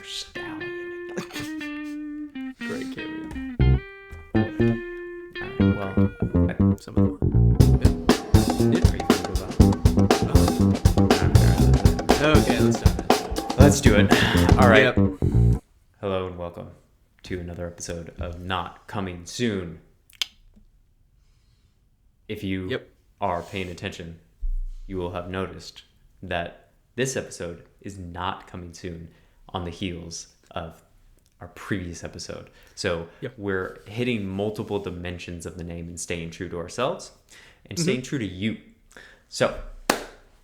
stallion. Great cameo. Alright, well, Some of the Okay, let's do it. let's do it. Alright. Yep. Hello and welcome to another episode of Not Coming Soon. If you are paying attention, you will have noticed that this episode is not coming soon on the heels of our previous episode. So we're hitting multiple dimensions of the name and staying true to ourselves and staying true to you. So,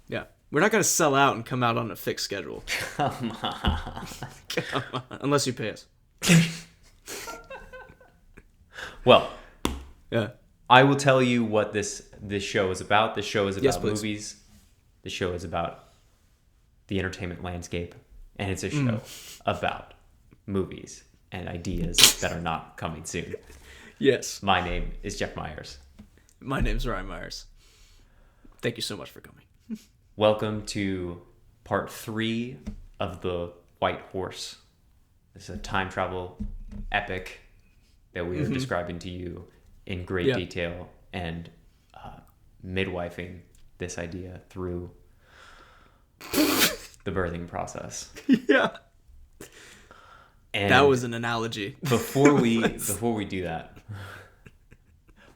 yeah, we're not going to sell out and come out on a fixed schedule. come on. Come on. Unless you pay us. Well, Yeah. I will tell you what this show is about. This show is about please. movies. The show is about the entertainment landscape. And it's a show about movies and ideas that are not coming soon. Yes. My name is Jeff Myers. My name's Ryan Myers. Thank you so much for coming. Welcome to part 3 of The White Horse. This is a time travel epic that we are describing to you in great detail and midwifing this idea through the birthing process. Yeah. And that was an analogy. before we do that.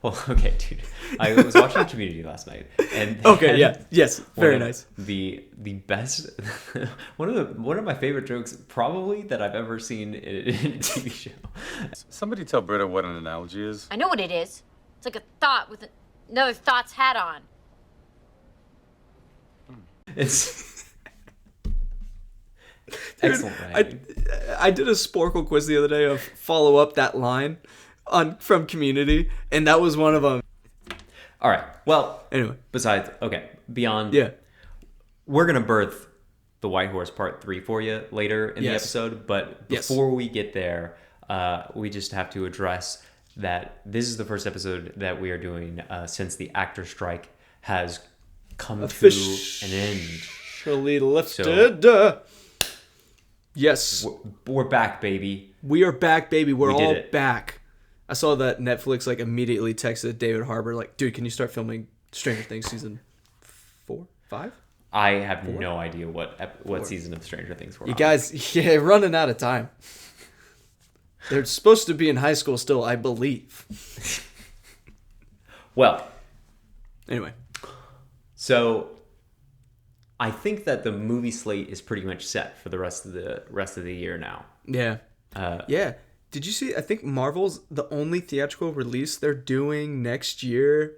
Well, okay, dude. I was watching Community last night, and yes, very nice. The best one of my favorite jokes probably that I've ever seen in a TV show. Somebody tell Britta what an analogy is. I know what it is. It's like a thought with another thought's hat on. It's Dude, excellent writing. I did a Sporkle quiz the other day of follow up that line from Community, and that was one of them. All right. Well, Anyway, beyond. yeah. We're gonna birth the White Horse Part 3 for you later in the episode, but before we get there, we just have to address that this is the first episode that we are doing since the actor strike has come to an end. Officially lifted. Yes. We're back, baby. We are back, baby. We're We did all it. back. I saw that Netflix immediately texted David Harbour dude, can you start filming Stranger Things season 4, 5? I have no idea what season of Stranger Things we're You on. guys, running out of time. They're supposed to be in high school still, I believe. Well, Anyway. so I think that the movie slate is pretty much set for the rest of the year now. Yeah. Yeah. Did you see? I think Marvel's the only theatrical release they're doing next year,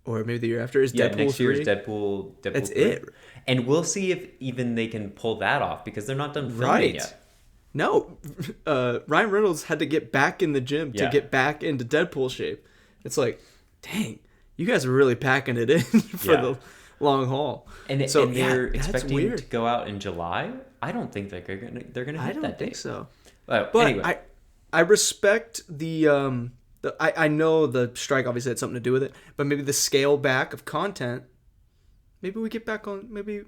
or maybe the year after, is Deadpool next 3. year is Deadpool. That's 3. it. And we'll see if even they can pull that off because they're not done filming yet. No, Ryan Reynolds had to get back in the gym to get back into Deadpool shape. It's like, dang, you guys are really packing it in for the long haul. And they're expecting to go out in July. I don't think they're gonna hit that date. I don't think so. But anyway. I respect the I know the strike obviously had something to do with it, but maybe the scale back of content. Maybe we get back on. Maybe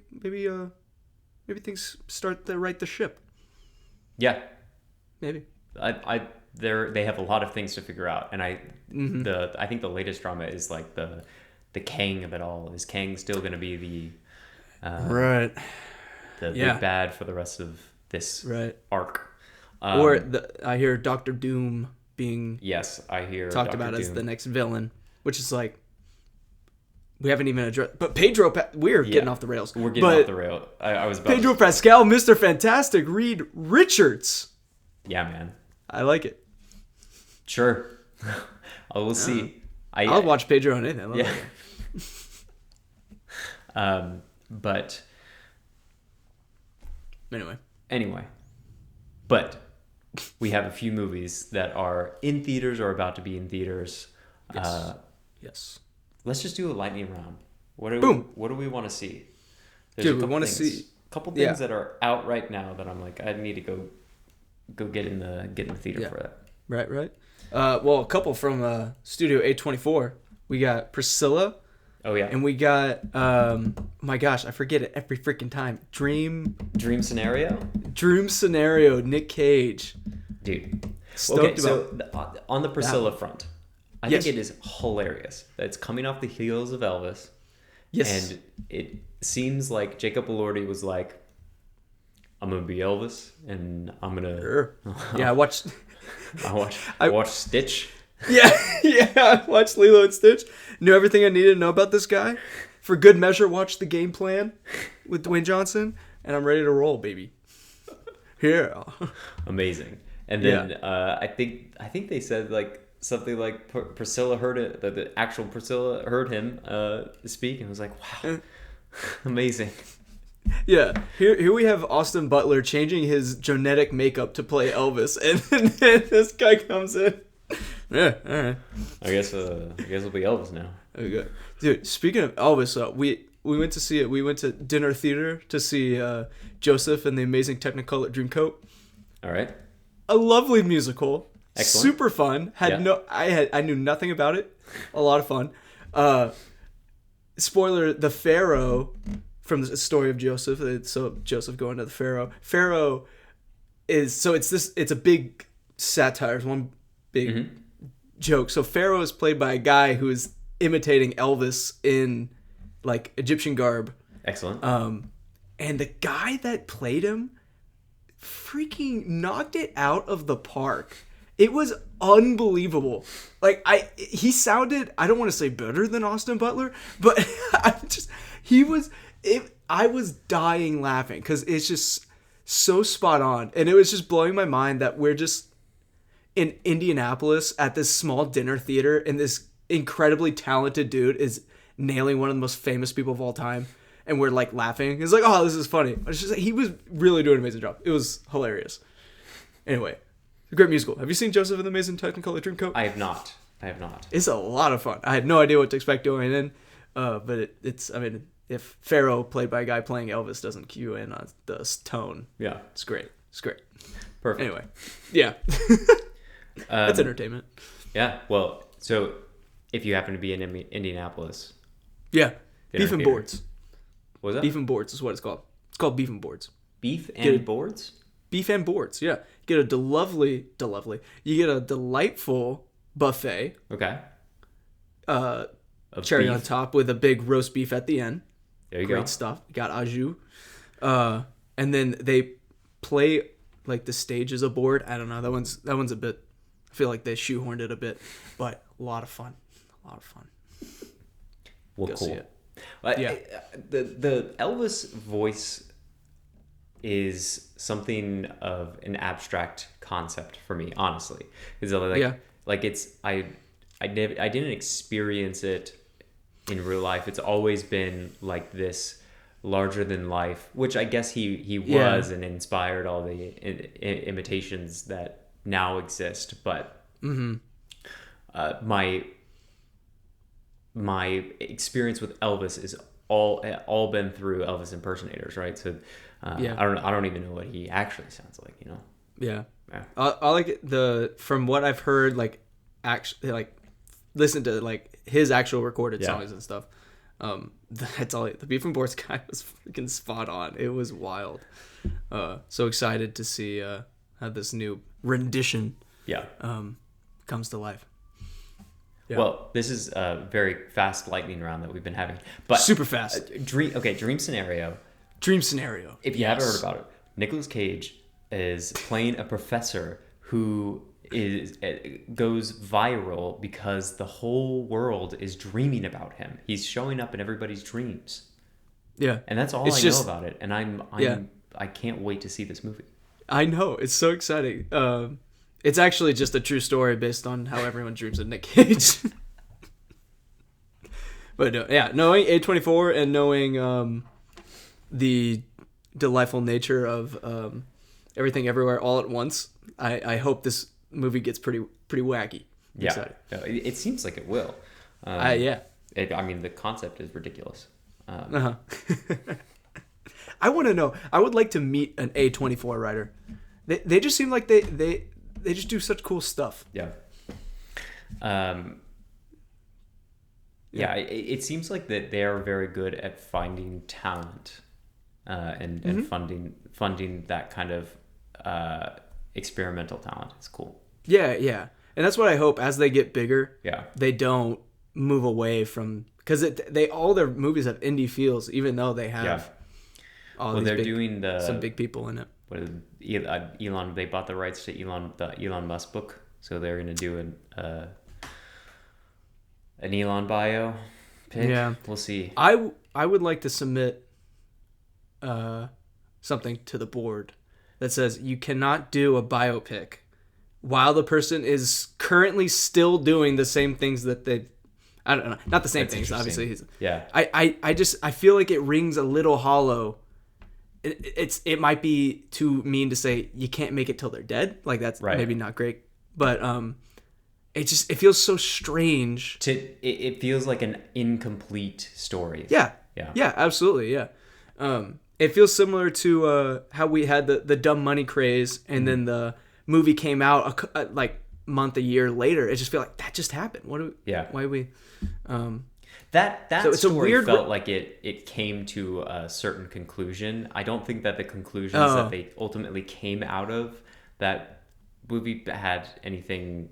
things start to right the ship. Yeah, Maybe. they have a lot of things to figure out, and I think the latest drama is the Kang of it all. Is Kang still going to be the big bad for the rest of this arc? I hear Doctor Doom being I hear talked Dr. about Doom. as the next villain, which is we haven't even addressed. But we're getting off the rails. We're getting off the rail. I was about Pedro Pascal, Mr. Fantastic, Reed Richards. Yeah, man. I like it. Sure. We'll see. I'll watch Pedro on anything. I love that. But anyway, but we have a few movies that are in theaters or about to be in theaters. Yes. Let's just do a lightning round. What do we want to see? Dude, we want to see a couple things that are out right now that I'm like, I need to go get in the theater for that. Right. Well, a couple from Studio A24. We got Priscilla Oh yeah. And we got my gosh, I forget it every freaking time. Dream Scenario, Scenario, Nick Cage. dude. Stoked On the Priscilla front, I Yes. think it is hilarious that it's coming off the heels of Elvis. Yes. And it seems like Jacob Elordi was like, I'm gonna be Elvis, and I'm gonna. Sure. Yeah, I watched. I watched Stitch. Yeah, I watched Lilo and Stitch. Knew everything I needed to know about this guy. For good measure, watched The Game Plan with Dwayne Johnson, and I'm ready to roll, baby. Here. Amazing. And then I think they said like something like Priscilla heard it, that the actual Priscilla heard him speak, and was like, wow, amazing. Yeah, here we have Austin Butler changing his genetic makeup to play Elvis, and then this guy comes in. Yeah, all right. I guess it'll be Elvis now. Okay. Dude, speaking of Elvis, we went to see it. We went to dinner theater to see Joseph and the Amazing Technicolor Dreamcoat. All right. A lovely musical. Excellent. Super fun. I knew nothing about it. A lot of fun. Spoiler: the Pharaoh from the story of Joseph. So Joseph going to the Pharaoh. Pharaoh is it's a big satire. It's one big joke. So Pharaoh is played by a guy who is imitating Elvis in like Egyptian garb. Excellent. And the guy that played him freaking knocked it out of the park. It was unbelievable. Like he sounded, I don't want to say better than Austin Butler, but I was dying laughing because it's just so spot on. And it was just blowing my mind that we're just in Indianapolis at this small dinner theater, and this incredibly talented dude is nailing one of the most famous people of all time, and we're like laughing. It's like, oh, this is funny. It's just he was really doing an amazing job. It was hilarious. Anyway, a great musical. Have you seen Joseph and the Amazing Technicolor Dreamcoat? I have not. It's a lot of fun. I had no idea what to expect going in, but it's. I mean, if Pharaoh played by a guy playing Elvis doesn't cue in on the tone, Yeah. it's great. It's great. Perfect. Anyway, yeah. That's entertainment. Yeah. Well, so if you happen to be in Indianapolis, Yeah. Beef and theater. boards. what was that? Beef and boards is what it's called. It's called beef and boards. Beef Get it. and boards? Beef and boards. Yeah. You get a lovely. You get a delightful buffet. Okay. Cherry beef. on top with a big roast beef at the end. There you Great go. stuff. You got au jus. And then they play like the stage is a board. I don't know. That one's a bit. I feel like they shoehorned it a bit, but a lot of fun. Well, Go see cool. it. Yeah. The Elvis voice is something of an abstract concept for me, honestly. Like it's I didn't experience it in real life. It's always been like this larger than life, which I guess he was and inspired all the imitations that now exist. But my experience with Elvis is all been through Elvis impersonators, right? So I don't even know what he actually sounds like, you know. Yeah. Yeah. I like it, from what I've heard, like actually like listen to like his actual recorded songs and stuff. That's all. The Beef and Boards guy was freaking spot on. It was wild. So excited to see how this new rendition comes to life. Yeah. Well, this is a very fast lightning round that we've been having, but Super fast. Dream scenario. Dream scenario. If you haven't heard about it, Nicolas Cage is playing a professor who goes viral because the whole world is dreaming about him. He's showing up in everybody's dreams. Yeah. And that's all know about it. And I can't wait to see this movie. I know. It's so exciting. It's actually just a true story based on how everyone dreams of Nick Cage. But knowing A24 and knowing the delightful nature of Everything Everywhere All at Once, I hope this movie gets pretty wacky. I'm excited. It seems like it will. I mean, the concept is ridiculous. I want to know. I would like to meet an A24 writer. They just seem like they just do such cool stuff. Yeah. Yeah, it seems like that they are very good at finding talent, and funding that kind of experimental talent. It's cool. Yeah. And that's what I hope as they get bigger. Yeah. They don't move away from, because they all their movies have indie feels, even though they have all these they're big, doing some big people in it. What is Elon? They bought the rights to the Elon Musk book, so they're gonna do an Elon bio pick. Yeah, we'll see. I would like to submit something to the board that says you cannot do a biopic while the person is currently still doing the same things that they, I don't know, not the same That's things, obviously. Yeah. I feel like it rings a little hollow. It might be too mean to say you can't make it till they're dead. Like that's maybe not great, but it feels so strange. It feels like an incomplete story. Yeah, absolutely, yeah. It feels similar to how we had the dumb money craze, and then the movie came out like a year later. It just feel like that just happened. Why we that so it's story a weird felt like it came to a certain conclusion. I don't think that the conclusions that they ultimately came out of that movie had anything.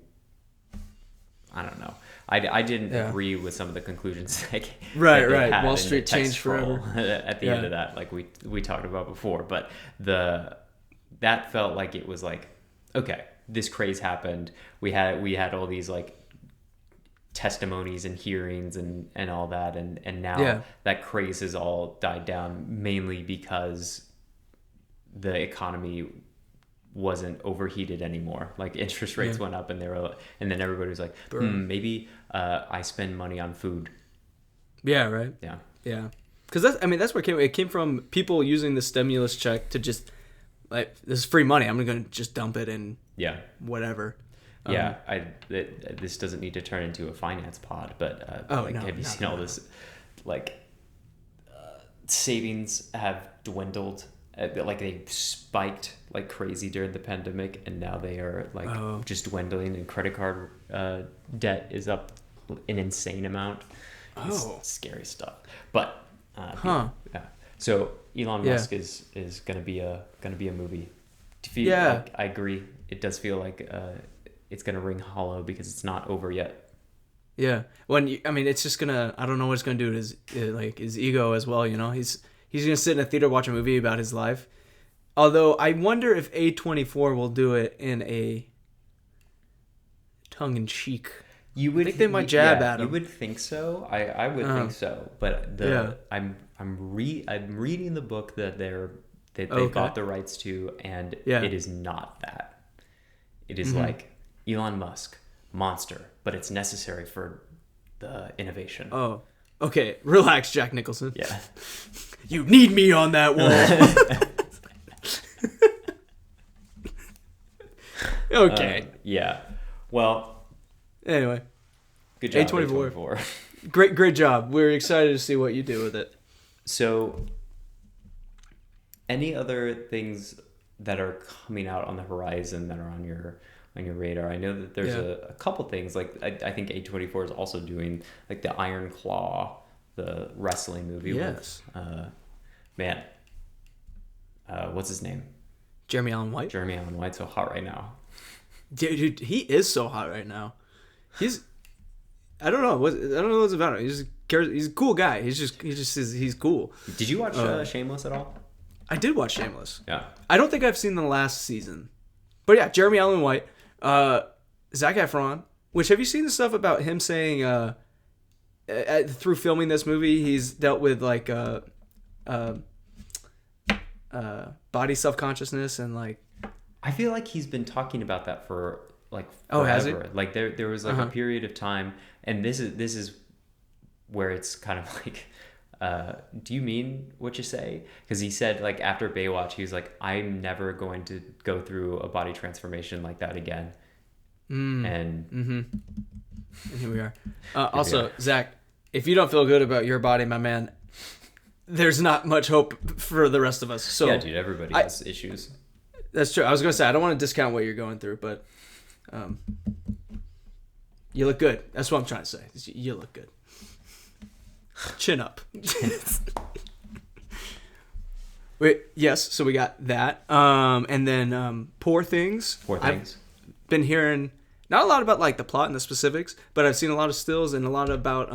I don't know. I didn't agree with some of the conclusions. Right. Wall Street changed forever. At the end of that, like we talked about before, but that felt like it was like, okay, this craze happened. We had all these like testimonies and hearings and all that, and now that craze has all died down, mainly because the economy wasn't overheated anymore. Like interest rates went up, and then everybody was like, maybe I spend money on food. Yeah, right. Yeah. Because that's where it came from. People using the stimulus check to just like, this is free money, I'm gonna just dump it in whatever. This doesn't need to turn into a finance pod, but have you seen all this like savings have dwindled? Like they spiked like crazy during the pandemic, and now they are like just dwindling, and credit card debt is up an insane amount. It's scary stuff. But so Elon Musk is gonna be a movie. Like, I agree. It does feel like it's gonna ring hollow because it's not over yet. Yeah. It's just gonna. I don't know what it's gonna do to his ego as well. You know, he's gonna sit in a theater, watch a movie about his life. Although I wonder if A24 will do it in a tongue-in-cheek. You would think they might jab at him. You would think so. I would think so. But I'm reading the book that they got the rights to, and it is not that. It is like Elon Musk, monster, but it's necessary for the innovation. Oh, okay. Relax, Jack Nicholson. Yeah. You need me on that wall. Okay. Well. Anyway. Good job, A24. Great job. We're excited to see what you do with it. So, any other things that are coming out on the horizon that are on your radar? I know that there's a couple things. Like I think A24 is also doing like the Iron Claw, the wrestling movie. Yes. With, what's his name? Jeremy Allen White. Jeremy Allen White's so hot right now. Dude, he is so hot right now. I don't know what's about him. He's a cool guy. He's cool. Did you watch Shameless at all? I did watch Shameless. Yeah. I don't think I've seen the last season. But yeah, Jeremy Allen White, Zac Efron. Which, have you seen the stuff about him saying through filming this movie, he's dealt with like body self-consciousness and like. I feel like he's been talking about that for like forever. Oh, has he? Like there was like a period of time, and this is where it's kind of like, do you mean what you say? Because he said like after Baywatch, he was like, I'm never going to go through a body transformation like that again. And here we are. Also, Zach, if you don't feel good about your body, my man, there's not much hope for the rest of us. So yeah, dude, everybody has issues. That's true. I was gonna say I don't want to discount what you're going through, but you look good. That's what I'm trying to say. You look good. Chin up. Wait, yes, so we got that. And then Poor Things. Poor Things. I've been hearing not a lot about like the plot and the specifics, but I've seen a lot of stills and a lot about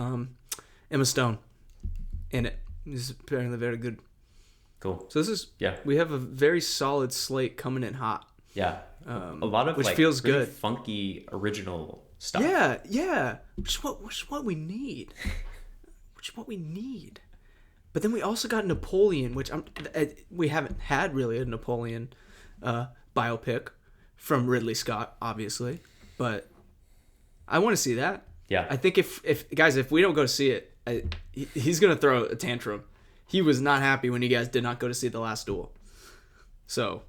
Emma Stone in it. This is apparently very good. Cool. So this is Yeah. we have a very solid slate coming in hot. Yeah. A lot of which like feels really good. funky original stuff. Yeah. Which is what we need. Which is what we need. But then we also got Napoleon, which we haven't had really a Napoleon biopic from Ridley Scott, obviously. But I want to see that. Yeah. I think if guys, if we don't go to see it, he's gonna throw a tantrum. He was not happy when you guys did not go to see The Last Duel. So,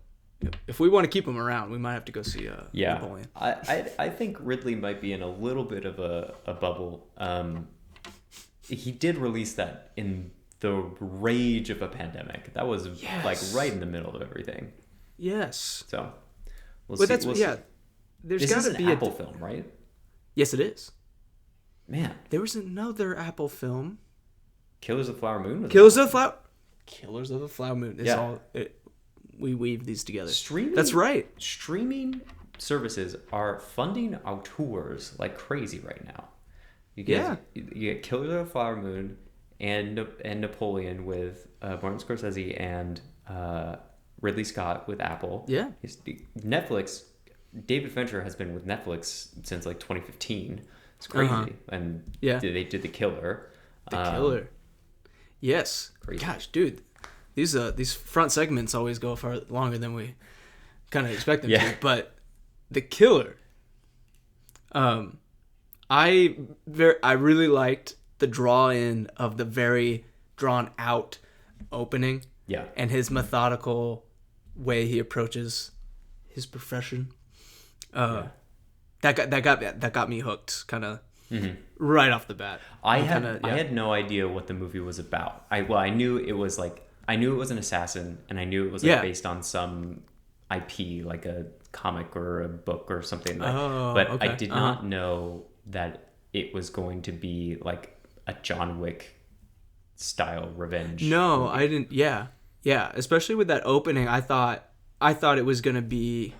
if we want to keep him around, we might have to go see Napoleon. I think Ridley might be in a little bit of a bubble. He did release that in the rage of a pandemic. That was like right in the middle of everything. Yes. So, we'll But see. that's We'll yeah. see. There's This got is to an be Apple film, right? Yes, it is. Man, There was another Apple film. Killers of the Flower Moon. Was Killers of the Flower Moon. It's Yeah. all we weave these together. Streaming. That's right. Streaming services are funding auteurs like crazy right now. You get Killers of the Flower Moon and Napoleon with Martin Scorsese and Ridley Scott with Apple. Yeah. Netflix. David Fincher has been with Netflix since like 2015. It's crazy. And they did The Killer. The Killer. Yes. Crazy. Gosh, dude. These front segments always go far longer than we kind of expect them to. But The Killer. I really liked the draw in of the very drawn out opening. Yeah. And his methodical way he approaches his profession. That got me hooked kind of right off the bat. I had no idea what the movie was about. I knew it was an assassin, and I knew it was based on some IP, like a comic or a book or something. But I did not know that it was going to be like a John Wick style revenge. No, movie. I didn't. Yeah. Especially with that opening, I thought it was gonna be.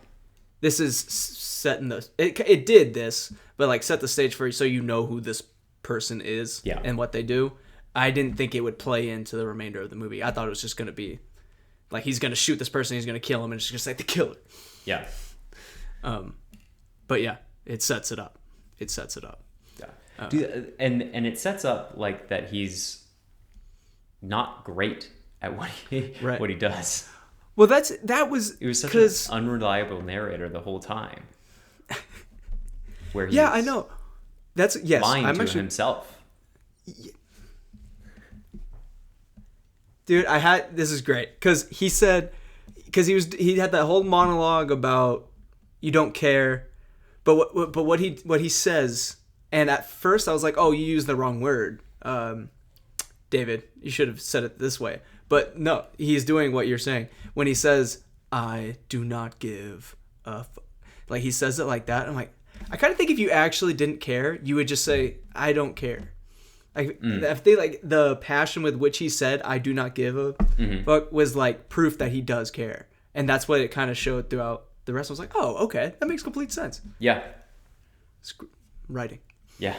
This is set in the. It did this, but like set the stage for you so you know who this person is and what they do. I didn't think it would play into the remainder of the movie. I thought it was just gonna be, like he's gonna shoot this person, he's gonna kill him, and it's just like the killer. Yeah. But yeah, it sets it up. Yeah. And it sets up like that he's not great at what he does. Well, that was It was such an unreliable narrator the whole time. Where he's I know. That's lying I'm to actually, himself. Dude, this is great because he had that whole monologue about you don't care, but what he says, and at first I was like, oh, you used the wrong word, David, you should have said it this way. But no, he's doing what you're saying when he says, I do not give a like he says it like that. I'm like, I kind of think if you actually didn't care, you would just say, I don't care. Like if they like the passion with which he said, I do not give a fuck was like proof that he does care. And that's what it kind of showed throughout the rest. I was like, oh, okay, that makes complete sense. Yeah. Writing. Yeah.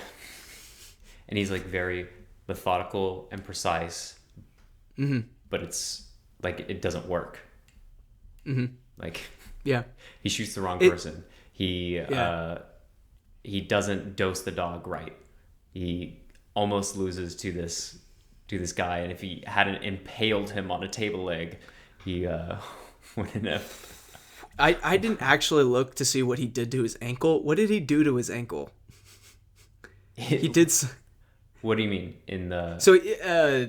And he's like very methodical and precise. But it's like it doesn't work. Like he shoots the wrong person. He doesn't dose the dog right. He almost loses to this guy, and if he hadn't impaled him on a table leg, he wouldn't have. I didn't actually look to see what he did to his ankle. What did he do to his ankle? He did. What do you mean in the? So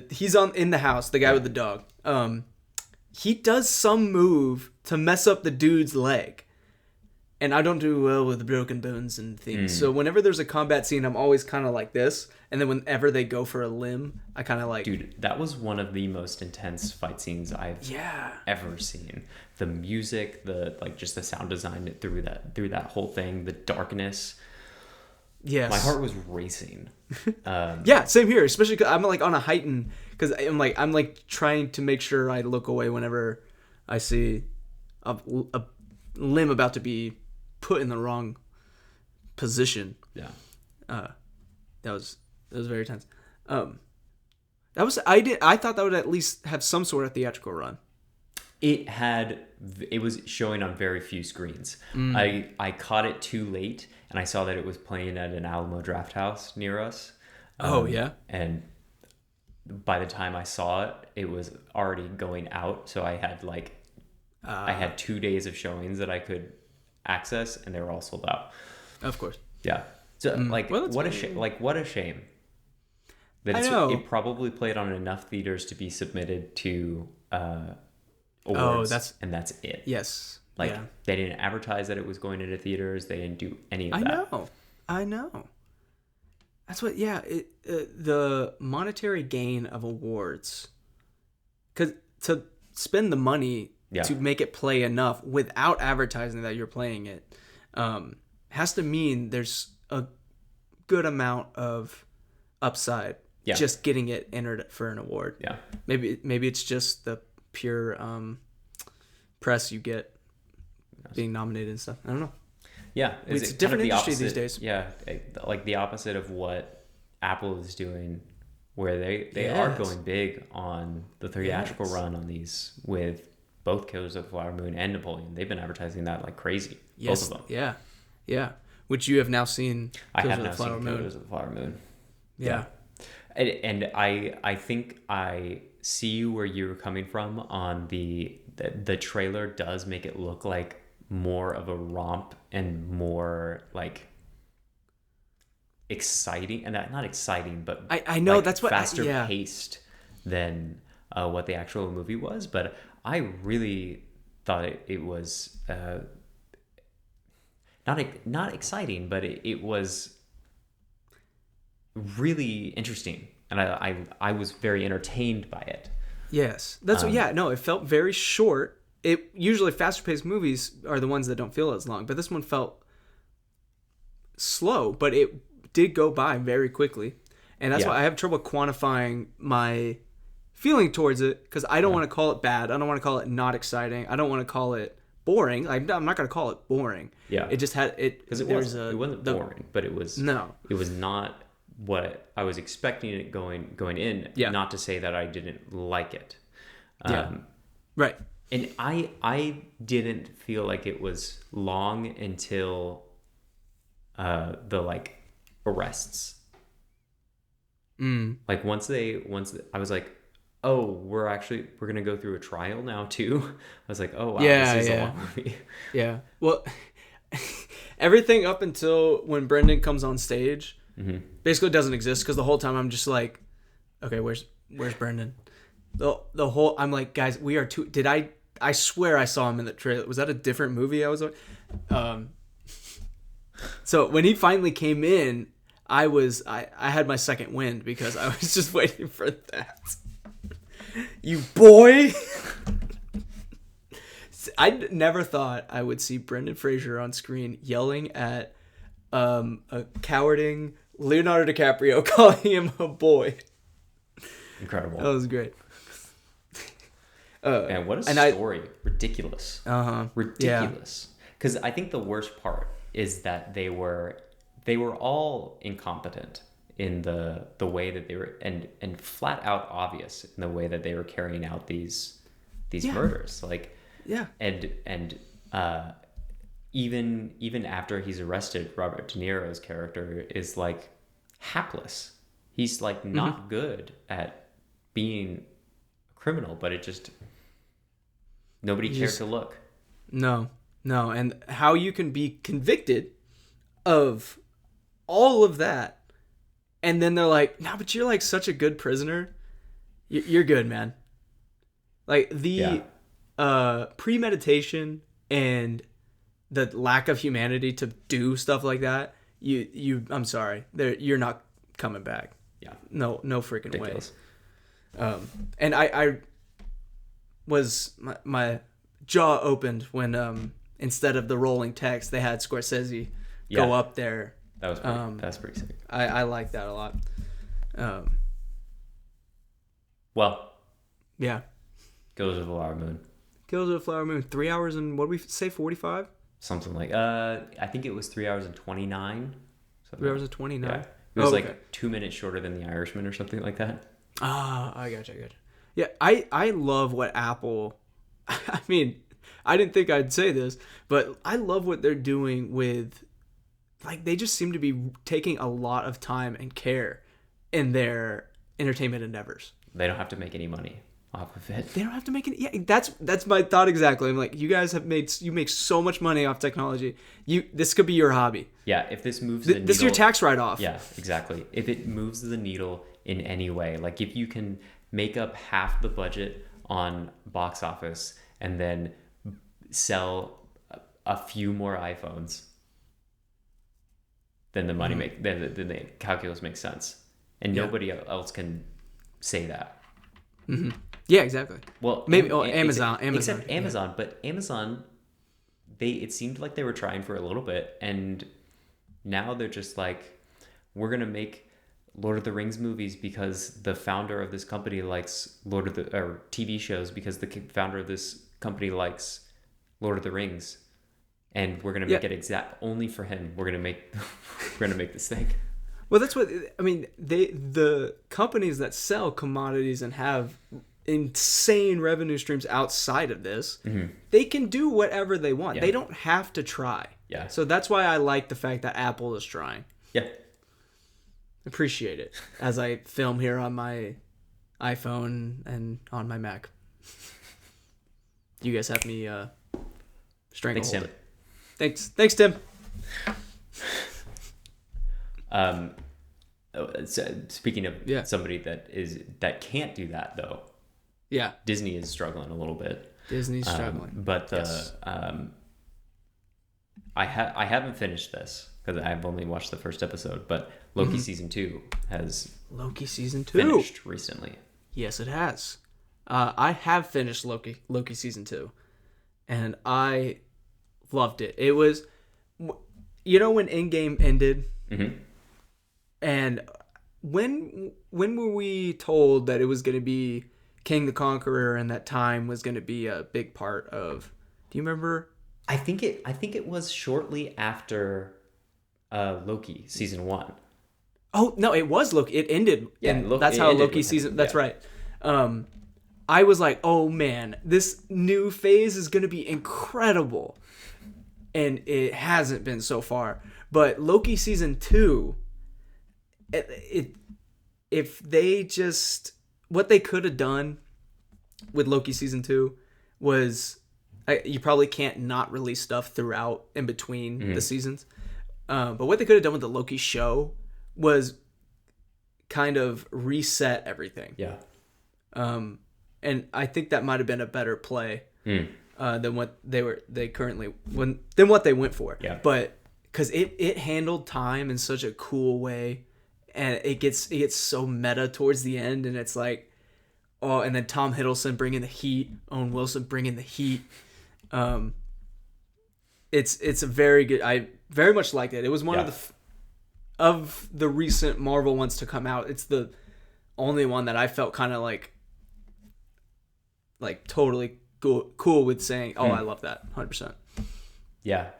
he's in the house. The guy with the dog. He does some move to mess up the dude's leg, and I don't do well with broken bones and things. So whenever there's a combat scene, I'm always kind of like this, and then whenever they go for a limb, I kind of like. Dude, that was one of the most intense fight scenes I've ever seen. The music, just the sound design through that whole thing, the darkness. Yes. My heart was racing. Yeah, same here. Especially 'cause I'm like on a heightened, because I'm like trying to make sure I look away whenever I see a limb about to be put in the wrong position. Yeah. That was very tense. I thought that would at least have some sort of theatrical run. It was showing on very few screens. I caught it too late, and I saw that it was playing at an Alamo Draft House near us. Oh yeah. And by the time I saw it, it was already going out. So I had I had 2 days of showings that I could access, and they were all sold out. Of course. Yeah. So Well, what a shame! What a shame that I know. it probably played on enough theaters to be submitted to awards, and that's it. Yes. Like yeah. they didn't advertise that it was going into theaters. They didn't do any of that. I know. That's what. Yeah. The monetary gain of awards, because to spend the money to make it play enough without advertising that you're playing it, has to mean there's a good amount of upside. Yeah. Just getting it entered for an award. Yeah. Maybe it's just the pure press you get being nominated and stuff. I don't know. Yeah, It's a kind different of the industry opposite, these days. Yeah, like the opposite of what Apple is doing, where they Yes. are going big on the theatrical Yes. run on these with both Killers of the Flower Moon and Napoleon. They've been advertising that like crazy. Yes. Both of them. Yeah. Which you have now seen. I have of now the Flower seen Moon. Killers of the Flower Moon. Yeah. And I think I see where you're coming from on the trailer does make it look like more of a romp and more like exciting, and not exciting, but I know like that's what faster yeah. paced than what the actual movie was. But I really thought it was not exciting, but it was really interesting, and I was very entertained by it. Yes. That's what. Yeah. No, it felt very short. It usually faster paced movies are the ones that don't feel as long, but this one felt slow, but it did go by very quickly, and that's why I have trouble quantifying my feeling towards it, because I don't want to call it bad. I don't want to call it not exciting. I don't want to call it boring. I'm not going to call it boring. Yeah. It just had it Because it wasn't boring, but it was not what I was expecting it going in. Yeah. Not to say that I didn't like it. Right. And I didn't feel like it was long until the like arrests. Like once I was like, oh, we're gonna go through a trial now too. I was like, oh wow, this is a long movie. Yeah. Well, everything up until when Brendan comes on stage basically doesn't exist, because the whole time I'm just like, okay, where's Brendan? The whole I'm like, guys, we are too. I swear I saw him in the trailer. Was that a different movie I was on? So when he finally came in, I had my second wind, because I was just waiting for that. You boy. I never thought I would see Brendan Fraser on screen yelling at a cowarding Leonardo DiCaprio, calling him a boy. Incredible. That was great. And what a story. Ridiculous. Ridiculous. Because I think the worst part is that they were all incompetent in the way that they were, and flat out obvious in the way that they were carrying out these murders. Like, and even after he's arrested, Robert De Niro's character is like hapless. He's like not good at being a criminal, but it just nobody cared to look. No, and how you can be convicted of all of that, and then they're like, "No, but you're like such a good prisoner. You're good, man." Like the premeditation and the lack of humanity to do stuff like that. I'm sorry, you're not coming back. Yeah, no freaking ridiculous. way. And I was my jaw opened when instead of the rolling text, they had Scorsese go up there That was pretty, that's pretty sick. I like that a lot. Well, Yeah. Killers of the Flower Moon. Killers of the Flower Moon. 3 hours and what did we say? 45. Something like I think it was 3 hours and 29. 3 hours and 29. Yeah. It was okay. like 2 minutes shorter than The Irishman or something like that. Ah, I gotcha. Yeah, I love what Apple. I mean, I didn't think I'd say this, but I love what they're doing with. Like, they just seem to be taking a lot of time and care in their entertainment endeavors. They don't have to make any money off of it. They don't have to make it. Yeah, that's my thought exactly. I'm like, you guys you make so much money off technology. This could be your hobby. Yeah, if this moves the needle, this is your tax write-off. Yeah, exactly. If it moves the needle in any way, like if you can make up half the budget on box office and then sell a few more iPhones, then the money then the calculus makes sense, and nobody else can say that. Mm-hmm. Yeah, exactly. Well, maybe Amazon. Except Amazon, but Amazon, it seemed like they were trying for a little bit, and now they're just like, we're gonna make Lord of the Rings movies because the founder of this company likes TV shows because the founder of this company likes Lord of the Rings, and we're gonna make it exact only for him. We're gonna make this thing. Well, that's what I mean. The companies that sell commodities and have insane revenue streams outside of this, they can do whatever they want. Yeah. They don't have to try. Yeah. So that's why I like the fact that Apple is trying. Yeah. Appreciate it as I film here on my iPhone and on my Mac. You guys have me stranglehold it. Thanks, Tim. So speaking of somebody that can't do that though, yeah, Disney is struggling a little bit. Disney's struggling, but I haven't finished this because I've only watched the first episode. But Loki season 2 has finished recently. Yes, it has. I have finished Loki season 2, and I loved it. It was, when Endgame ended. Mm-hmm. And when were we told that it was going to be King the Conqueror and that time was going to be a big part of? Do you remember? I think it was shortly after Loki season 1. Oh no, it was Loki. It ended. Yeah, that's how Loki season. That's right. I was like, oh man, this new phase is going to be incredible, and it hasn't been so far. But Loki season 2. If they just what they could have done with Loki season 2 was you probably can't not release stuff throughout in between the seasons, but what they could have done with the Loki show was kind of reset everything. Yeah. And I think that might have been a better play than what they went for. Yeah. But because it handled time in such a cool way. And it gets so meta towards the end, and it's like, oh, and then Tom Hiddleston bringing the heat, Owen Wilson bringing the heat. It's a very good. I very much liked it. It was one of the recent Marvel ones to come out. It's the only one that I felt kind of like totally cool with saying, oh, I love that 100%. Yeah,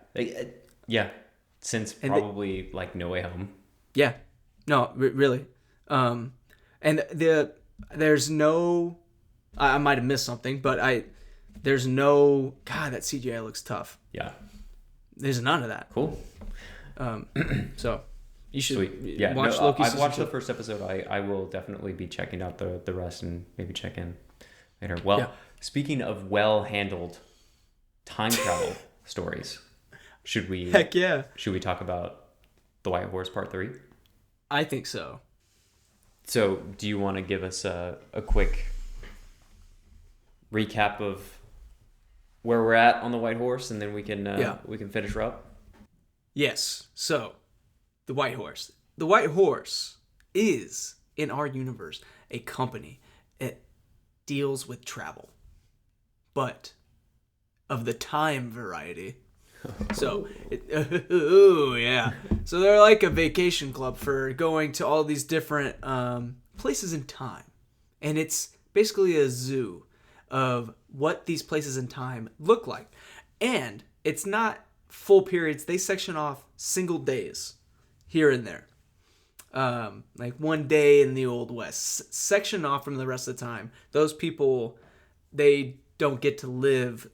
since probably like No Way Home. Yeah. No, really. And there's no, I might have missed something, but there's no, God, that CGI looks tough. Yeah. There's none of that. Cool. So you should watch Loki. I've watched the first episode. I will definitely be checking out the rest and maybe check in later. Well, speaking of well-handled time travel stories, should we talk about The White Horse Part 3? I think so. So, do you want to give us a quick recap of where we're at on the White Horse, and then we can finish her up? Yes. So, the White Horse. The White Horse is, in our universe, a company. It deals with travel, but of the time variety. So, oh yeah. So they're like a vacation club for going to all these different places in time, and it's basically a zoo of what these places in time look like, and it's not full periods. They section off single days here and there. Like one day in the Old West, section off from the rest of the time. Those people, they don't get to live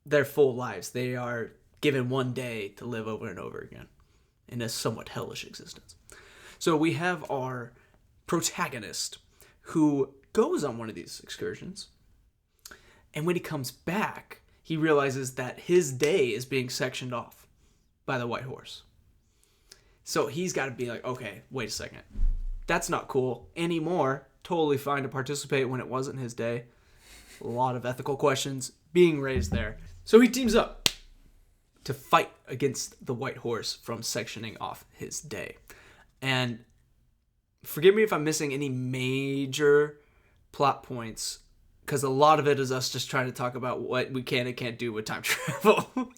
their full lives. They are given one day to live over and over again in a somewhat hellish existence. So we have our protagonist who goes on one of these excursions, and when he comes back, he realizes that his day is being sectioned off by the White Horse. So he's got to be like, okay, wait a second. That's not cool anymore. Totally fine to participate when it wasn't his day. A lot of ethical questions being raised there. So he teams up to fight against the White Horse from sectioning off his day. And forgive me if I'm missing any major plot points, because a lot of it is us just trying to talk about what we can and can't do with time travel.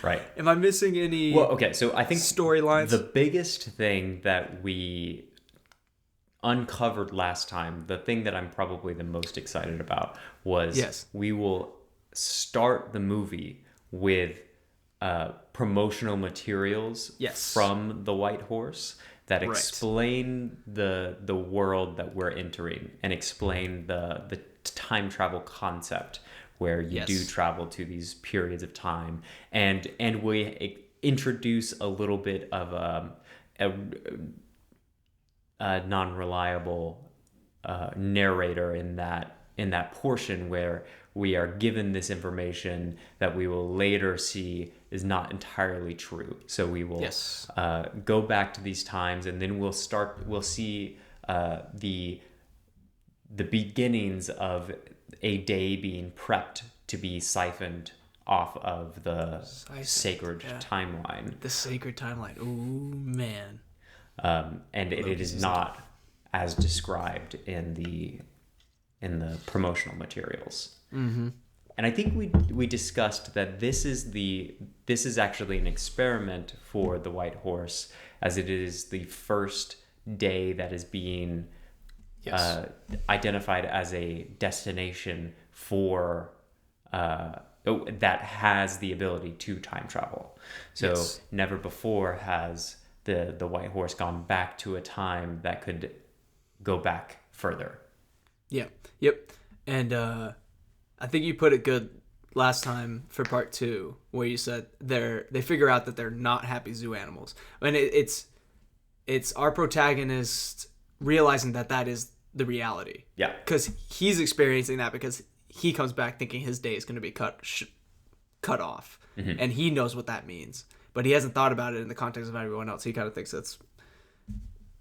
Right. Am I missing any so I think storylines? The biggest thing that we uncovered last time, the thing that I'm probably the most excited about, was we will start the movie with promotional materials from the White Horse that explain the world that we're entering and explain the time travel concept, where you do travel to these periods of time, and we introduce a little bit of a non-reliable narrator in that portion, where we are given this information that we will later see is not entirely true. So we will go back to these times, and then we'll see the beginnings of a day being prepped to be siphoned off of the sacred timeline. The sacred timeline. Ooh, man. And it is not as described in the promotional materials. Mm-hmm. And I think we discussed that this is actually an experiment for the White Horse, as it is the first day that is being identified as a destination for that has the ability to time travel. So never before has the White Horse gone back to a time that could go back further. Yep. And I think you put it good last time for part 2, where you said they figure out that they're not happy zoo animals. And it's our protagonist realizing that is the reality. Yeah. Because he's experiencing that, because he comes back thinking his day is going to be cut off. Mm-hmm. And he knows what that means. But he hasn't thought about it in the context of everyone else. He kind of thinks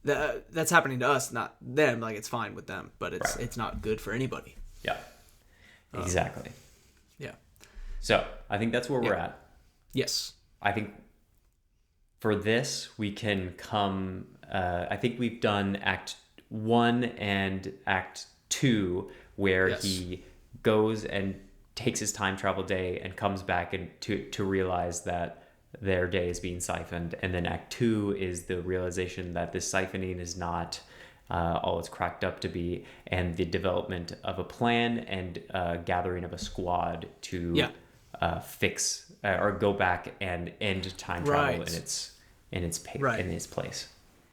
that's happening to us, not them. Like, it's fine with them, but it's not good for anybody. Yeah. Exactly. Yeah. So I think that's where we're at. Yes. I think for this, we can come... I think we've done Act 1 and Act 2, where he goes and takes his time travel day and comes back and to realize that their day is being siphoned. And then Act 2 is the realization that this siphoning is not all it's cracked up to be, and the development of a plan and gathering of a squad to fix or go back and end time travel in its place.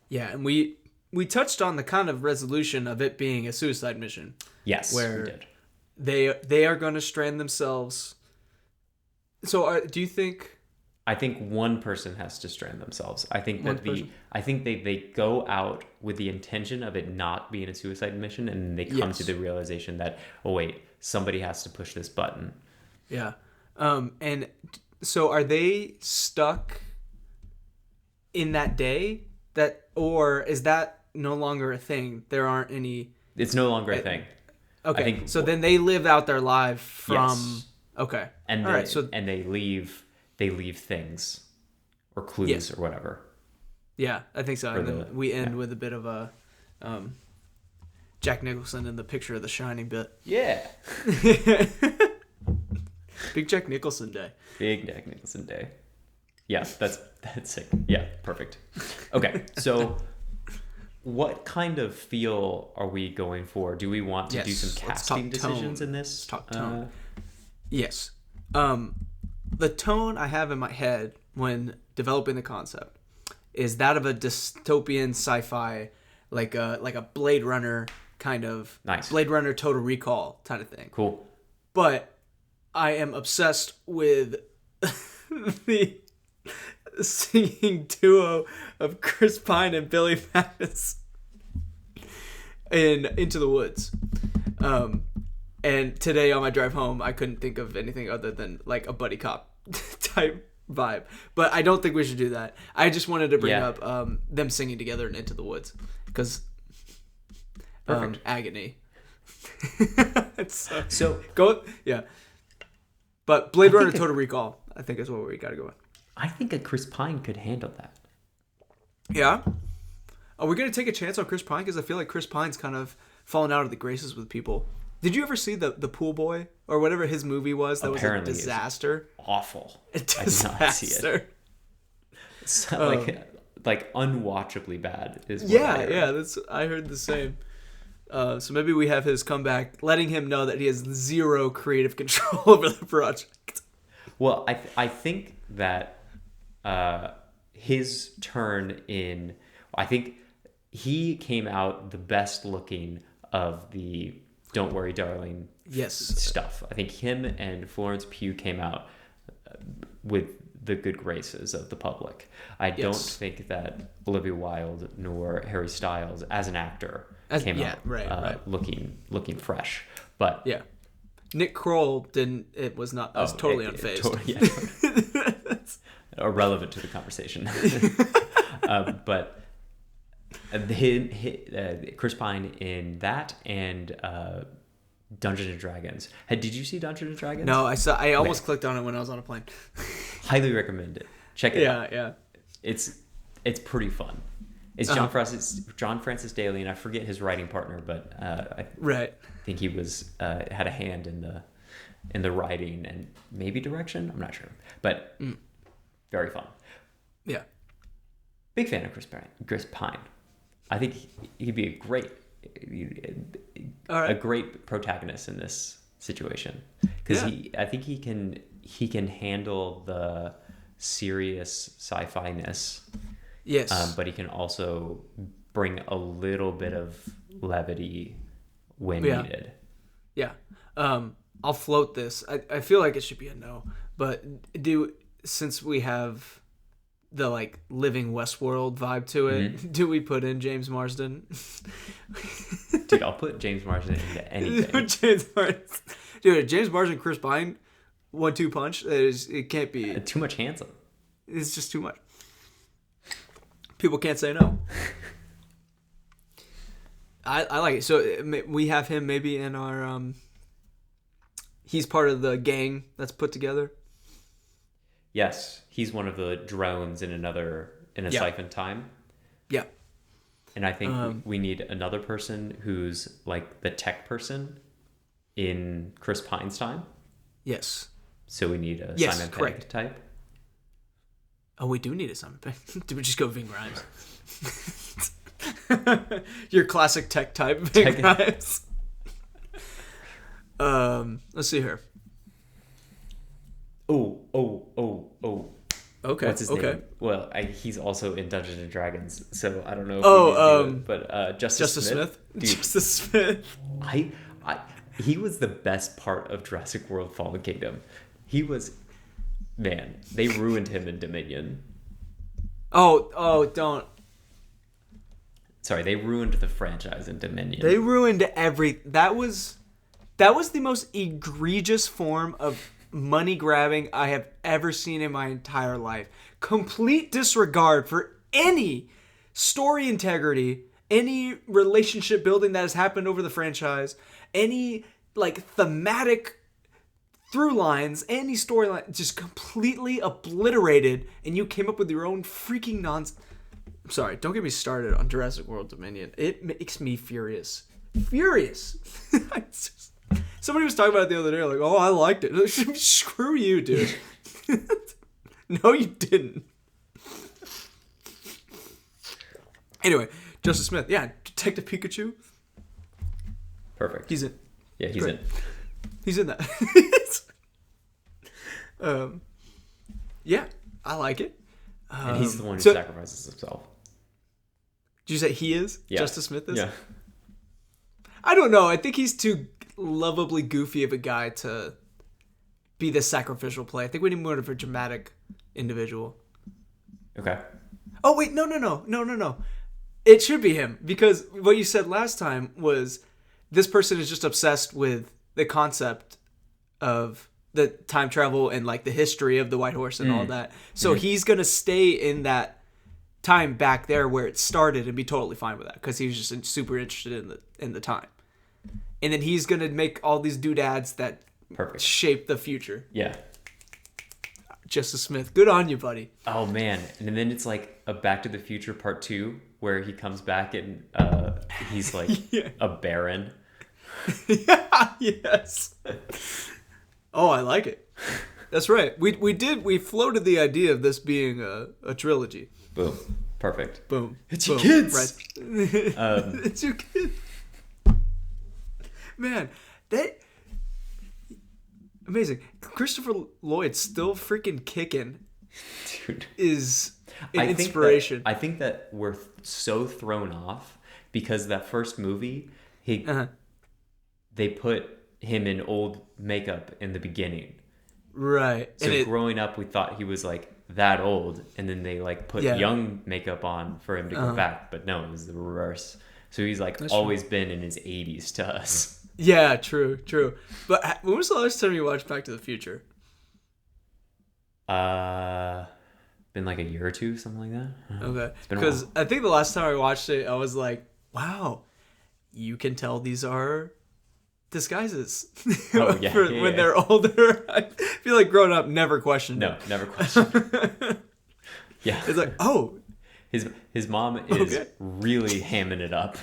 Yeah, and we touched on the kind of resolution of it being a suicide mission. Yes, where we did. They are going to strand themselves. So do you think... I think one person has to strand themselves. I think that they go out with the intention of it not being a suicide mission, and they come to the realization that, oh wait, somebody has to push this button. Yeah. And so are they stuck in that day, or is that no longer a thing? There aren't any... It's no longer a thing. Okay. I think, so then they live out their life from... Yes. Okay. And they leave things or clues or whatever. Yeah, I think so. And then we end with a bit of a Jack Nicholson in the picture of The Shining bit. Yeah. Big Jack Nicholson Day. Big Jack Nicholson Day. Yeah, that's sick. Yeah, perfect. Okay, so what kind of feel are we going for? Do we want to do some casting decisions in this? Let's talk tone. Yes. The tone I have in my head when developing the concept is that of a dystopian sci-fi, like a Blade Runner kind of Nice. Blade Runner Total Recall kind of thing. Cool. But I am obsessed with the singing duo of Chris Pine and Billy Madison in Into the Woods. And today on my drive home, I couldn't think of anything other than like a buddy cop type vibe. But I don't think we should do that. I just wanted to bring up them singing together in Into the Woods because agony. So go, yeah. But Blade Runner Total Recall, I think is what we got to go with. I think a Chris Pine could handle that. Yeah. Are we going to take a chance on Chris Pine? Because I feel like Chris Pine's kind of fallen out of the graces with people. Did you ever see the Pool Boy or whatever his movie was? That Apparently was a disaster. Awful. A disaster. I did not see it. So, like unwatchably bad is what I heard. Yeah. I heard the same. So maybe we have his comeback, letting him know that he has zero creative control over the project. Well, I think that his turn in, I think he came out the best looking of the Don't Worry Darling stuff. I think him and Florence Pugh came out with the good graces of the public. I don't think that Olivia Wilde nor Harry Styles as an actor came out looking fresh. But yeah. Nick Kroll was totally unfazed. Irrelevant to the conversation. But Chris Pine in that and Dungeons and Dragons. Did you see Dungeons and Dragons? No, I saw. I almost clicked on it when I was on a plane. Highly recommend it. Check it out. Yeah. It's pretty fun. It's John Francis Daley, and I forget his writing partner, but I think he was had a hand in the writing and maybe direction. I'm not sure, but very fun. Yeah, big fan of Chris Pine. I think he'd be a great protagonist in this situation because I think he can handle the serious sci-fi-ness. Yes. But he can also bring a little bit of levity when needed. Yeah. I'll float this. I feel like it should be a no, but since we have the like living Westworld vibe to it, do we put in James Marsden? Dude, I'll put James Marsden into anything. James Marsden, Chris Pine, 1-2 punch. It can't be too much handsome. It's just too much. People can't say no. I like it. So we have him maybe in our he's part of the gang that's put together. Yes, he's one of the drones in a siphon time. Yeah. And I think we need another person who's like the tech person in Chris Pine's time. Yes. So we need a Simon Pegg type. Oh, we do need a Simon Pegg. Do we just go Ving Rhames? Your classic tech type, Ving Rhames. Let's see here. Oh. Okay. What's his name? Well, he's also in Dungeons and Dragons, so I don't know. But Justice Smith. Dude, Justice Smith. He was the best part of Jurassic World: Fallen Kingdom. He was. Man, they ruined him in Dominion. Oh, don't. Sorry, they ruined the franchise in Dominion. They ruined that was the most egregious form of money grabbing I have ever seen in my entire life. Complete disregard for any story integrity, any relationship building that has happened over the franchise, any like thematic through lines, any storyline, just completely obliterated, and you came up with your own freaking nonsense. I'm sorry, don't get me started on Jurassic World Dominion. It makes me furious. It's Somebody was talking about it the other day, like, oh, I liked it. Screw you, dude. No, you didn't. Anyway, Justice Smith. Yeah, Detective Pikachu. Perfect. He's in. Yeah, he's Great. in. He's in that. Yeah, I like it. And he's the one who so- sacrifices himself. Did you say he is? Yeah. Justice Smith is? Yeah. I don't know. I think he's too lovably goofy of a guy to be the sacrificial play. I think we need more of a dramatic individual. Okay. Oh, wait. No. It should be him, because what you said last time was this person is just obsessed with the concept of the time travel and like the history of the White Horse and all that. So he's going to stay in that time back there where it started and be totally fine with that, because he was just super interested in the time. And then he's going to make all these doodads that Perfect. shape the future. Yeah. Justice Smith, good on you, buddy. Oh man, and then it's like a Back to the Future Part 2 where he comes back and he's like a baron. Yeah, yes. Oh, I like it. That's right. We floated the idea of this being a trilogy. Boom. Perfect. Boom. It's your Boom. kids. Right. It's your kids. Man, that amazing. Christopher Lloyd still freaking kicking. Dude. Is an inspiration. I think that we're so thrown off because that first movie, they put him in old makeup in the beginning. Right. So growing up, we thought he was like that old, and then they like put young makeup on for him to go back. But no, it was the reverse. So he's like always been in his 80s to us. Yeah, true. But when was the last time you watched Back to the Future? Been like a year or two, something like that. Okay. It's been a Because while. I think the last time I watched it, I was like, wow, you can tell these are disguises. Oh, yeah, when they're older. I feel like growing up never questioned it. No, never questioned. Yeah. It's like, oh. His mom is really hamming it up.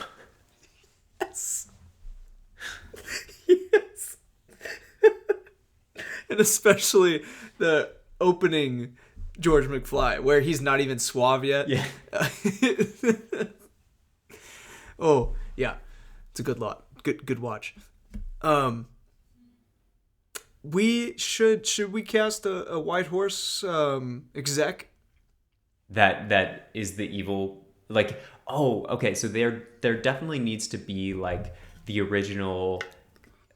Yes. Yes. And especially the opening George McFly, where he's not even suave yet. Yeah. Oh, yeah. It's a good lot. Good watch. Should we cast a White Horse exec? That is the evil, like, oh, okay, so there definitely needs to be like the original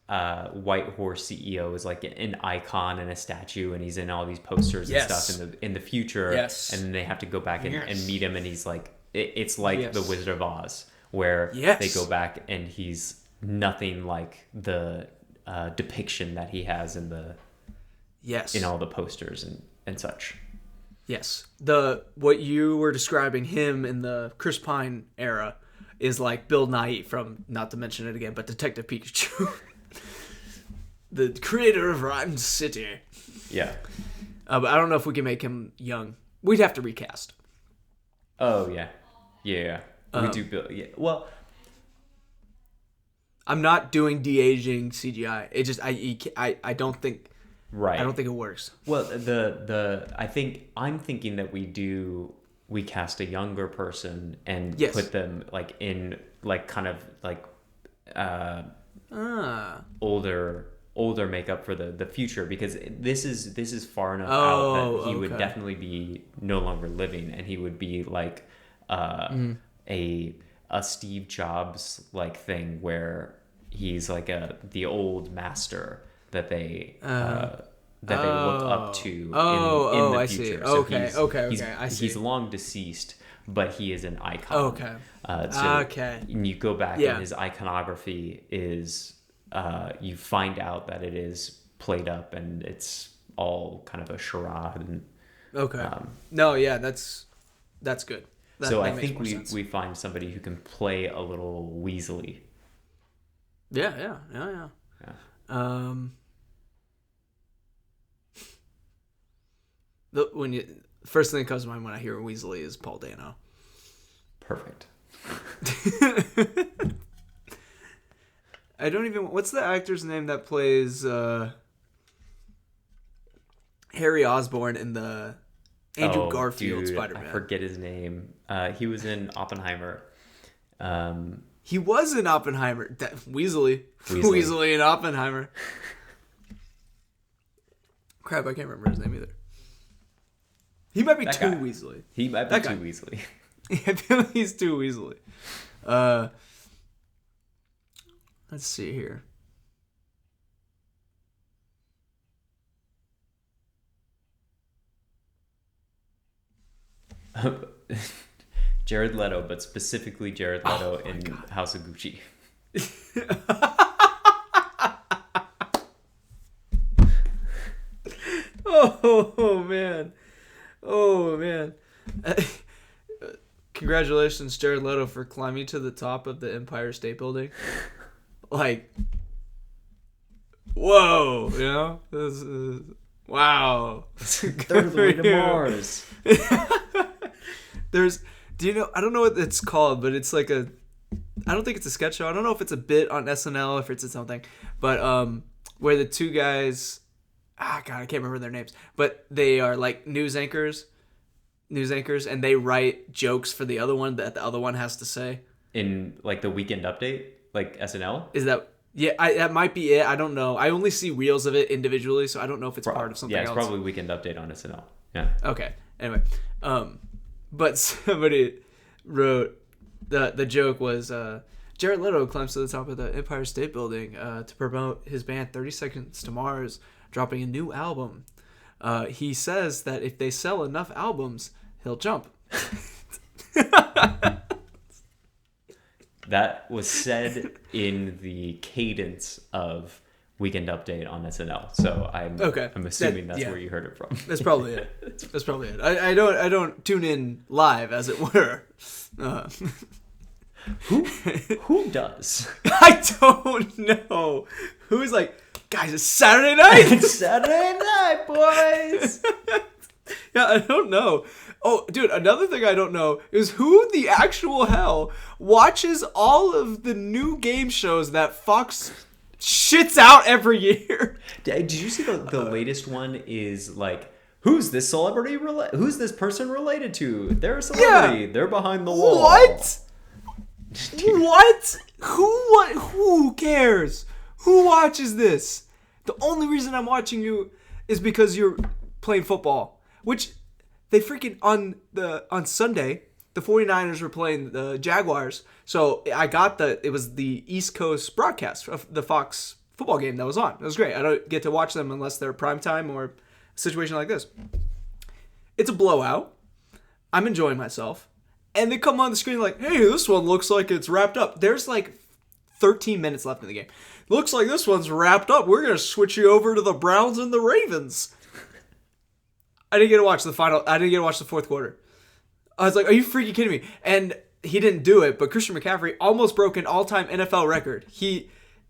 White Horse CEO is like an icon and a statue, and he's in all these posters and stuff in the future. Yes. And then they have to go back and meet him, and he's like, it's like the Wizard of Oz, where they go back and he's nothing like the depiction that he has in all the posters and such. Yes. What you were describing him in the Chris Pine era is like Bill Nighy from, not to mention it again, but Detective Pikachu. The creator of Rhyme City. Yeah. But I don't know if we can make him young. We'd have to recast. Oh, yeah. Yeah. We do Bill. Yeah. Well, I'm not doing de-aging CGI. It just I don't think right. I don't think it works. Well, I'm thinking that we cast a younger person and put them like in like kind of like older makeup for the future, because this is far enough out that he would definitely be no longer living, and he would be like a Steve Jobs like thing where he's like the old master that they look up to in the I future. see. So Okay, I see. He's long deceased, but he is an icon. Okay. And you go back and his iconography is you find out that it is played up and it's all kind of a charade. And, that's good. So I think we find somebody who can play a little Weasley. Yeah. First thing that comes to mind when I hear Weasley is Paul Dano. Perfect. I don't even. What's the actor's name that plays Harry Osborn in the Andrew Garfield dude, Spider-Man? I forget his name. He was in Oppenheimer. He was in Oppenheimer. Weasley. Weasley in Oppenheimer. Crap, I can't remember his name either. He might be too Weasley. He might be too Weasley. I feel like he's too Weasley. Let's see here. Jared Leto, but specifically Jared Leto in God. House of Gucci. Oh man. Oh man. Congratulations, Jared Leto, for climbing to the top of the Empire State Building. Like, whoa, you know? This is, wow. Third the way to Mars. Do you know, I don't know what it's called, but it's like I don't think it's a sketch show. I don't know if it's a bit on SNL, if it's something, but where the two guys, God, I can't remember their names, but they are like news anchors, and they write jokes for the other one that the other one has to say. In like the Weekend Update, like SNL? Is that... Yeah, that might be it. I don't know. I only see reels of it individually, so I don't know if it's part of something else. Yeah, it's probably Weekend Update on SNL. Yeah. Okay. Anyway, but somebody wrote the joke was Jared Leto climbs to the top of the Empire State Building to promote his band 30 Seconds to Mars dropping a new album. He says that if they sell enough albums, he'll jump. That was said in the cadence of Weekend Update on SNL. So I'm assuming that's where you heard it from. That's probably it. That's probably it. I don't tune in live, as it were. Who does? I don't know. Who's like, guys, it's Saturday night. It's Saturday night, boys. Yeah, I don't know. Oh, dude, another thing I don't know is who the actual hell watches all of the new game shows that Fox shits out every year. Did you see the latest one is like, who's this celebrity? Who's this person related to? They're a celebrity. Yeah. They're behind the wall. What? What? Who cares? Who watches this? The only reason I'm watching you is because you're playing football, which... They freaking on Sunday, the 49ers were playing the Jaguars. So I got it was the East Coast broadcast of the Fox football game that was on. It was great. I don't get to watch them unless they're primetime or a situation like this. It's a blowout. I'm enjoying myself. And they come on the screen like, hey, this one looks like it's wrapped up. There's like 13 minutes left in the game. Looks like this one's wrapped up. We're going to switch you over to the Browns and the Ravens. I didn't get to watch the final. I didn't get to watch the fourth quarter. I was like, are you freaking kidding me? And he didn't do it, but Christian McCaffrey almost broke an all-time NFL record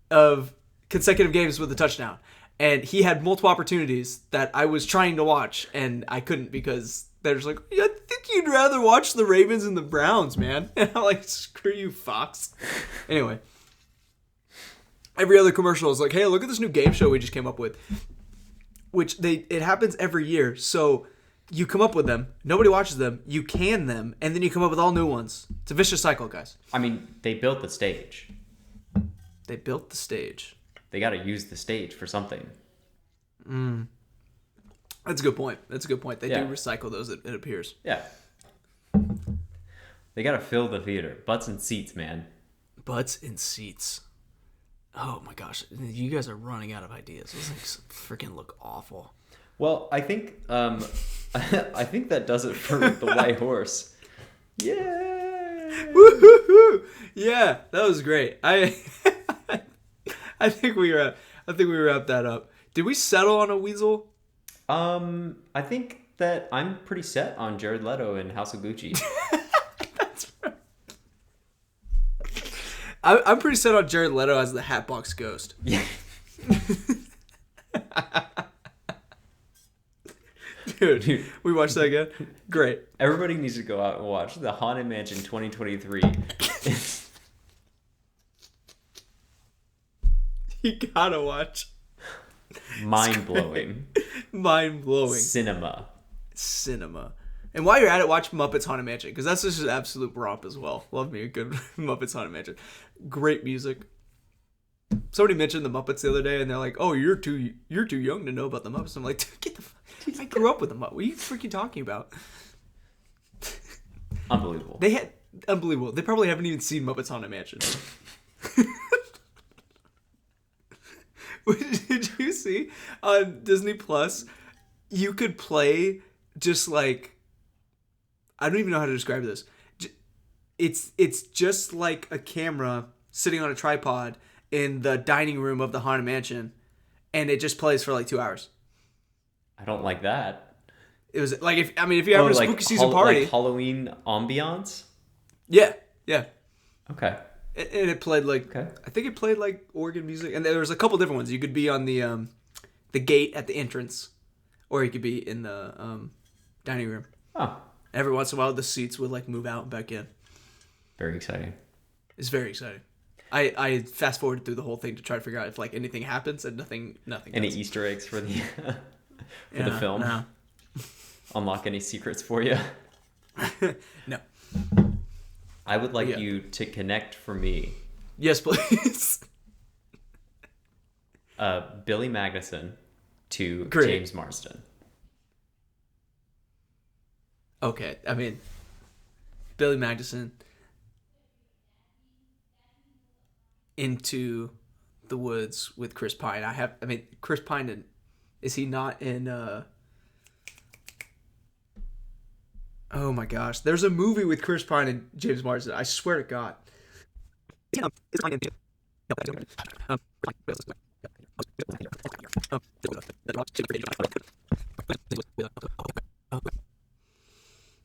of consecutive games with a touchdown. And he had multiple opportunities that I was trying to watch, and I couldn't because they're just like, yeah, I think you'd rather watch the Ravens and the Browns, man. And I'm like, screw you, Fox. Anyway. Every other commercial is like, hey, look at this new game show we just came up with. Which it happens every year. So you come up with them, nobody watches them, you can them, and then you come up with all new ones. It's a vicious cycle, guys. I mean, they built the stage. They built the stage. They got to use the stage for something. That's a good point. They do recycle those, it appears. Yeah. They got to fill the theater. Butts and seats, man. Butts and seats. Oh my gosh, you guys are running out of ideas. Those things freaking look awful. Well, I think I think that does it for the White Horse. Yeah. Woo-hoo-hoo. Yeah, that was great. I think we wrapped that up. Did we settle on a weasel? I think that I'm pretty set on Jared Leto and House of Gucci. That's right. I'm pretty set on Jared Leto as the Hatbox Ghost. Yeah. Dude, we watched that again? Great. Everybody needs to go out and watch The Haunted Mansion 2023. You gotta watch. Mind blowing. Mind blowing. Cinema. And while you're at it, watch Muppets Haunted Mansion, because that's just an absolute romp as well. Love me a good Muppets Haunted Mansion. Great music. Somebody mentioned the Muppets the other day, and they're like, "Oh, you're too young to know about the Muppets." I'm like, "Get the fuck! I grew up with the Muppets. What are you freaking talking about?" Unbelievable. Unbelievable. They probably haven't even seen Muppets Haunted Mansion. Did you see on Disney Plus? You could play just like, I don't even know how to describe this. It's just like a camera sitting on a tripod in the dining room of the Haunted Mansion, and it just plays for like 2 hours. I don't like that. It was like if you have a spooky season party, like Halloween ambiance. Yeah. Okay. And it played like, okay. I think it played like organ music, and there was a couple different ones. You could be on the gate at the entrance, or you could be in the dining room. Oh. Every once in a while, the seats would like move out and back in. Very exciting. It's very exciting. I fast forwarded through the whole thing to try to figure out if like anything happens, and nothing. Any does. Easter eggs for the the film? No. Unlock any secrets for you? No. I would like you to connect for me. Yes, please. Billy Magnuson to Great. James Marsden. Okay, I mean, Billy Magnuson Into the Woods with Chris Pine. Chris Pine, is he not in... Oh my gosh. There's a movie with Chris Pine and James Marsden. I swear to God.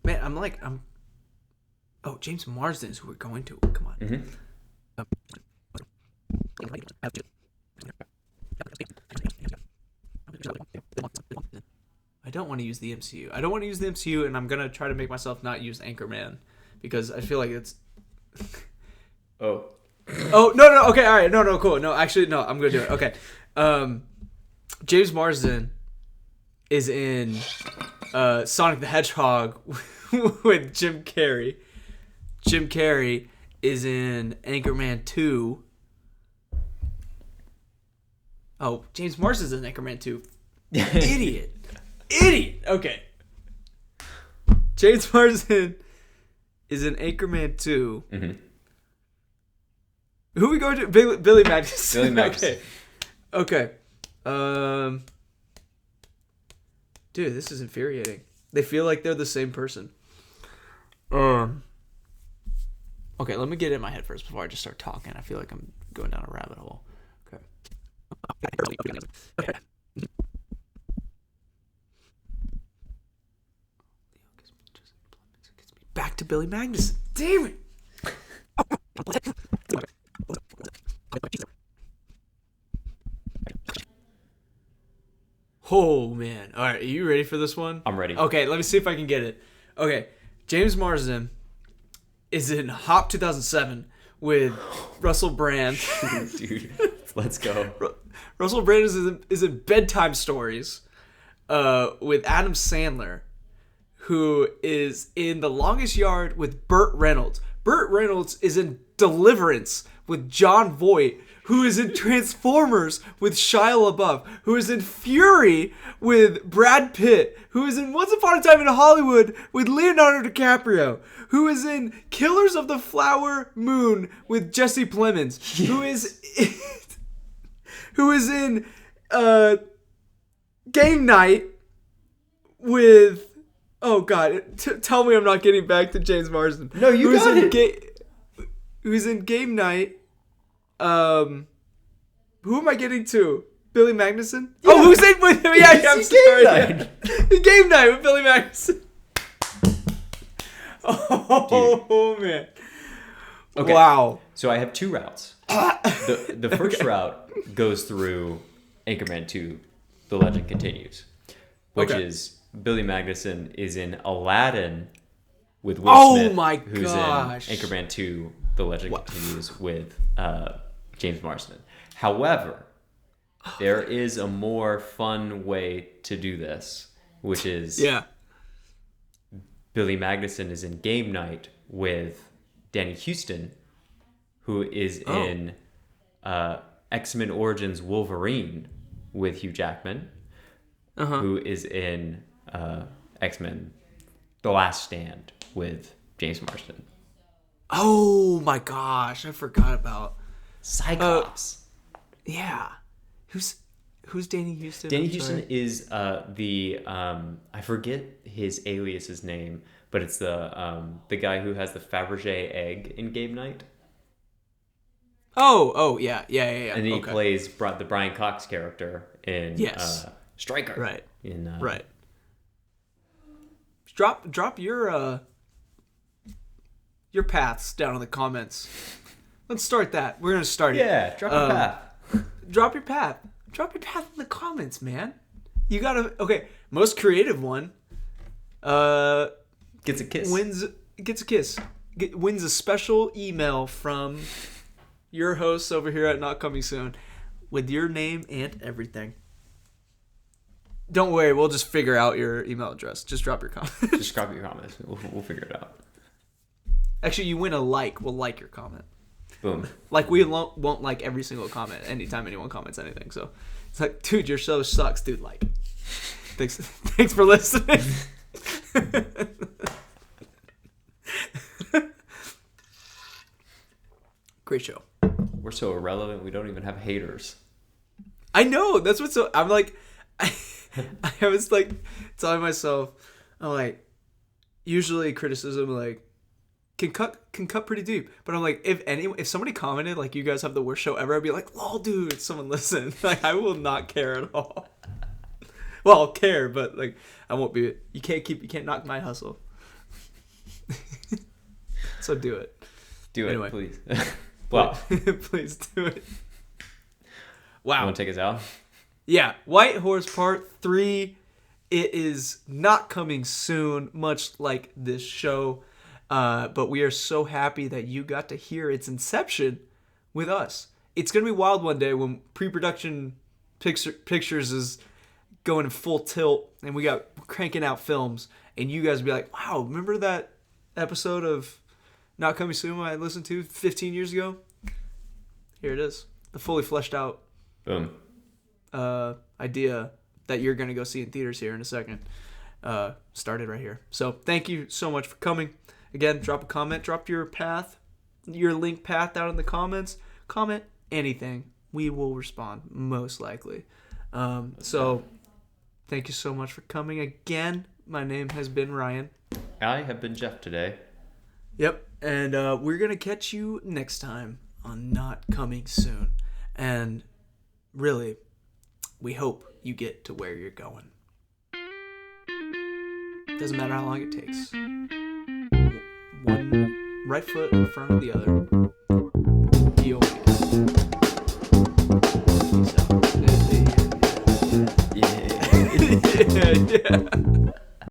Man, I'm... Oh, James Marsden is who we're going to. Come on. Mm-hmm. I don't want to use the MCU. And I'm going to try to make myself not use Anchorman, because I feel like it's... Oh, no. Okay, all right. No, cool. No, actually, no, I'm going to do it. Okay. James Marsden is in Sonic the Hedgehog with Jim Carrey. Jim Carrey is in Anchorman 2. Oh, James Marsden's in Anchorman 2. Idiot. Okay. James Marsden is in Anchorman 2. Mm-hmm. Who are we going to? Billy Magnuson. Billy Magnuson. Okay. Dude, this is infuriating. They feel like they're the same person. Okay, let me get it in my head first before I just start talking. I feel like I'm going down a rabbit hole. Okay. Back to Billy Magnuson. Damn it. Oh, man. All right, are you ready for this one? I'm ready. Okay, let me see if I can get it. Okay, James Marsden is in Hop 2007 with Russell Brand. Dude, let's go. Russell Brand is in Bedtime Stories with Adam Sandler, who is in The Longest Yard with Burt Reynolds. Burt Reynolds is in Deliverance with Jon Voight, who is in Transformers with Shia LaBeouf, who is in Fury with Brad Pitt, who is in Once Upon a Time in Hollywood with Leonardo DiCaprio, who is in Killers of the Flower Moon with Jesse Plemons, yes. who is in Game Night with... Oh, God. Tell me I'm not getting back to James Marsden. No, you got it. Who's in Game Night. Who am I getting to? Billy Magnuson? Yeah. Oh, who's in with him? Yeah, I'm sorry. Game Night with Billy Magnuson. Oh, man. Okay. Wow. So I have two routes. The first route goes through Anchorman 2, The Legend Continues, which is Billy Magnuson is in Aladdin with Will Smith, who's in Anchorman 2, The Legend Continues with James Marsden. However, there is a more fun way to do this, which is Yeah. Billy Magnuson is in Game Night with Danny Houston, who is in X-Men Origins Wolverine with Hugh Jackman, who is in X-Men The Last Stand with James Marsden. Oh my gosh, I forgot about Cyclops. Yeah. Who's Danny Houston? Danny I'm Houston sorry. is the I forget his alias's name, but it's the guy who has the Fabergé egg in Game Night. Oh, yeah. And then he Okay. plays the Brian Cox character in Yes. Stryker. Right. In Right. Drop your paths down in the comments. Let's start that. We're gonna start it. Yeah, drop a path. Drop your path. Drop your path in the comments, man. You gotta. Okay, most creative one. Gets a kiss. Gets a kiss. Wins a special email from your hosts over here at Not Coming Soon with your name and everything. Don't worry, we'll just figure out your email address. Just drop your comment. Just drop your comments. We'll figure it out. Actually, you win a like. We'll like your comment. Boom. Like, we won't like every single comment anytime anyone comments anything. So it's like, dude, your show sucks. Dude, like. Thanks for listening. Great show. We're so irrelevant. We don't even have haters. I know. That's what's so. I'm like, I was like telling myself, I'm like, usually criticism like can cut pretty deep, but I'm like, if somebody commented like you guys have the worst show ever, I'd be like, lol, dude, someone listen. Like, I will not care at all. Well, I'll care, but like I won't be. You can't knock my hustle. So do it. Do it, Anyway. please. Wow. Please do it. You Wow. want to take us out? Yeah, White Horse Part 3. It is not coming soon, much like this show. But we are so happy that you got to hear its inception with us. It's going to be wild one day when pre-production pictures is going in full tilt and we got cranking out films. And you guys will be like, wow, remember that episode of Not Coming Soon I listened to 15 years ago? Here it is. The fully fleshed out Boom. idea that you're going to go see in theaters here in a second started right here. So thank you so much for coming. Again, drop a comment, drop your link path out in the comments. Comment anything. We will respond, most likely. So thank you so much for coming again. My name has been Ryan. I have been Jeff today. Yep. And we're going to catch you next time on Not Coming Soon. And really, we hope you get to where you're going. Doesn't matter how long it takes. One right foot in front of the other. You'll make it. Peace out. Yeah. Yeah.